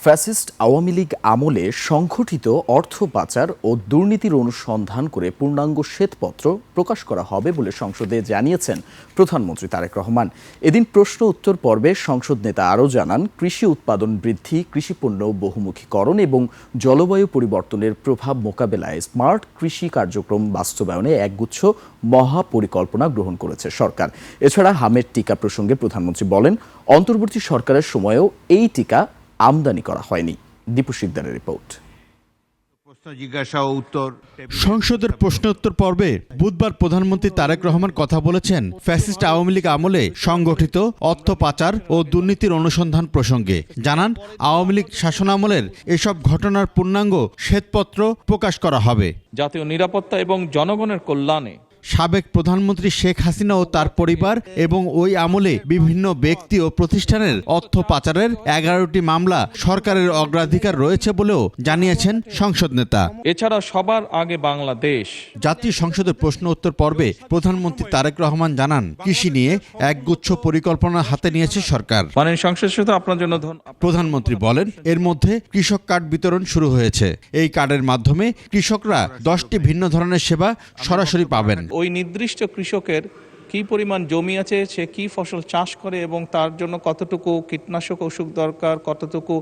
Fascist Awami League আমলে সংঘটিত অর্থ পাচার ও দুর্নীতির অনুসন্ধান করে পূর্ণাঙ্গ শ্বেতপত্র প্রকাশ করা হবে বলে সংসদে জানিয়েছেন প্রধানমন্ত্রী তারেক রহমান। এদিন প্রশ্ন উত্তর পর্বে সংসদ নেতা আরও জানান, কৃষি উৎপাদন বৃদ্ধি, কৃষিপণ্য বহুমুখীকরণ এবং জলবায়ু পরিবর্তনের প্রভাব মোকাবেলায় স্মার্ট কৃষি কার্যক্রম বাস্তবায়নে একগুচ্ছ মহাপরিকল্পনা গ্রহণ করেছে সরকার। এছাড়া হামের টিকা প্রসঙ্গে প্রধানমন্ত্রী বলেন, অন্তর্বর্তী সরকারের সময়েও এই টিকা আমদানি করা হয়নি। দীপু শিকদারের রিপোর্ট। সংসদের প্রশ্নোত্তর পর্বে বুধবার প্রধানমন্ত্রী তারেক রহমান কথা বলেছেন ফ্যাসিস্ট আওয়ামী লীগ আমলে সংগঠিত অর্থ পাচার ও দুর্নীতির অনুসন্ধান প্রসঙ্গে। জানান, আওয়ামী লীগ শাসনামলের এসব ঘটনার পূর্ণাঙ্গ শ্বেতপত্র প্রকাশ করা হবে। জাতীয় নিরাপত্তা এবং জনগণের কল্যাণে সাবেক প্রধানমন্ত্রী শেখ হাসিনা ও তার পরিবার এবং ওই আমলে বিভিন্ন ব্যক্তি ও প্রতিষ্ঠানের অর্থ পাচারের 11টি মামলা সরকারের অগ্রাধিকার রয়েছে বলেও জানিয়েছেন সংসদ নেতা। এছাড়া সবার আগে বাংলাদেশ। জাতীয় সংসদের প্রশ্ন উত্তর পর্বে প্রধানমন্ত্রী তারেক রহমান জানান, কৃষি নিয়ে একগুচ্ছ পরিকল্পনা হাতে নিয়েছে সরকার। মাননীয় সংসদ সদস্য, আপনার জন্য প্রধানমন্ত্রী বলেন, এর মধ্যে কৃষক কার্ড বিতরণ শুরু হয়েছে। এই কার্ডের মাধ্যমে কৃষকরা 10টি ভিন্ন ধরনের সেবা সরাসরি পাবেন। ওই নির্দিষ্ট কৃষকের কি পরিমাণ জমি আছে, সে কি ফসল চাষ করে এবং তার জন্য কতটুকু কীটনাশক ওষুধ দরকার, কতটুকু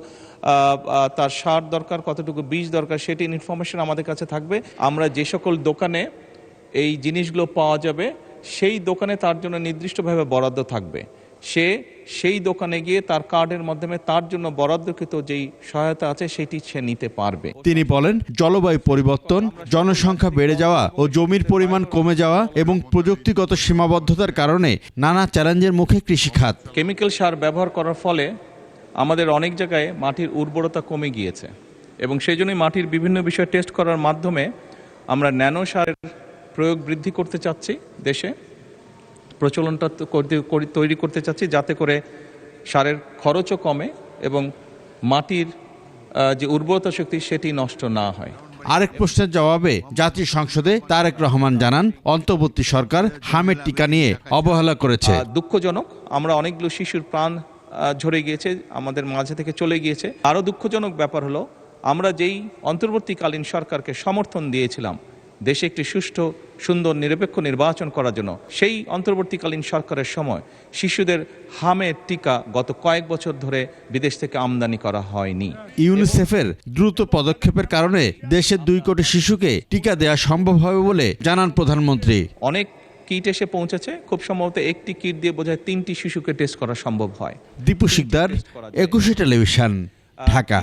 তার সার দরকার, কতটুকু বীজ দরকার, সেটি ইনফরমেশন আমাদের কাছে থাকবে। আমরা যে সকল দোকানে এই জিনিসগুলো পাওয়া যাবে, সেই দোকানে তার জন্য নির্দিষ্টভাবে বরাদ্দ থাকবে। সেই দোকানে গিয়ে তার কার্ডের মাধ্যমে তার জন্য বরাদ্দকৃত যেই সহায়তা আছে সেটি সে নিতে পারবে। তিনি বলেন, জলবায়ু পরিবর্তন, জনসংখ্যা বেড়ে যাওয়া ও জমির পরিমাণ কমে যাওয়া এবং প্রযুক্তিগত সীমাবদ্ধতার কারণে নানা চ্যালেঞ্জের মুখে কৃষিখাত। কেমিক্যাল সার ব্যবহার করার ফলে আমাদের অনেক জায়গায় মাটির উর্বরতা কমে গিয়েছে এবং সেই জন্যই মাটির বিভিন্ন বিষয় টেস্ট করার মাধ্যমে আমরা ন্যানো সারের প্রয়োগ বৃদ্ধি করতে চাচ্ছি, দেশে প্রচলনটা তৈরি করতে চাচ্ছি, যাতে করে সারের খরচও কমে এবং মাটির যে উর্বরতা শক্তি সেটি নষ্ট না হয়। আরেক প্রশ্নের জবাবে জাতীয় সংসদে তারেক রহমান জানান, অন্তর্বর্তী সরকার হামের টিকা নিয়ে অবহেলা করেছে। দুঃখজনক, আমরা অনেকগুলো শিশুর প্রাণ ঝরে গিয়েছে, আমাদের মাঝে থেকে চলে গিয়েছে। আরও দুঃখজনক ব্যাপার হলো, আমরা যেই অন্তর্বর্তীকালীন সরকারকে সমর্থন দিয়েছিলাম দেশে একটি সুষ্ঠু, সুন্দর, নিরপেক্ষ নির্বাচন করার জন্য, সেই অন্তর্বর্তীকালীন সরকারের সময় শিশুদের হামের টিকা গত কয়েক বছর ধরে বিদেশ থেকে আমদানি করা হয়নি। ইউনিসেফের দ্রুত পদক্ষেপের কারণে দেশের 2 কোটি শিশুকে টিকা দেওয়া সম্ভব হবে বলে জানান প্রধানমন্ত্রী। অনেক কিট এসে পৌঁছেছে, খুব সম্ভবত একটি কিট দিয়ে বোঝায় 3টি শিশুকে টেস্ট করা সম্ভব হয়। দীপু শিকদার, 21 টেলিভিশন, ঢাকা।